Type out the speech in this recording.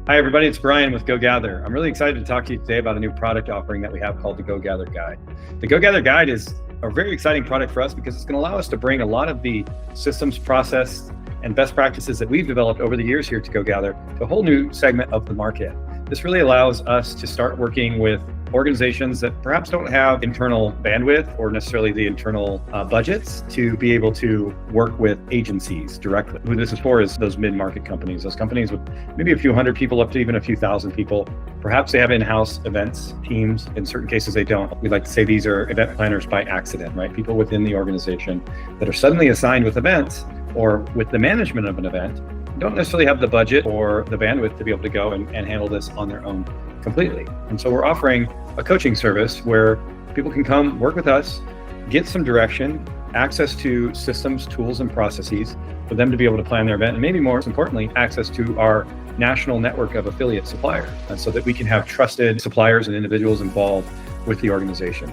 Hi, everybody. It's Brian with GoGather. I'm really excited to talk to you today about a new product offering that we have called the GoGather Guide. The GoGather Guide is a very exciting product for us because it's going to allow us to bring a lot of the systems, process, and best practices that we've developed over the years here to GoGather to a whole new segment of the market. This really allows us to start working with organizations that perhaps don't have internal bandwidth or necessarily the internal budgets to be able to work with agencies directly. Who this is for is those mid-market companies, those companies with maybe a few hundred people up to even a few thousand people. Perhaps they have in-house events teams. In certain cases, they don't. We like to say these are event planners by accident, right? People within the organization that are suddenly assigned with events or with the management of an event don't necessarily have the budget or the bandwidth to be able to go and handle this on their own completely. And so we're offering a coaching service where people can come work with us, get some direction, access to systems, tools, and processes for them to be able to plan their event, and maybe more importantly, access to our national network of affiliate suppliers, and so that we can have trusted suppliers and individuals involved with the organization.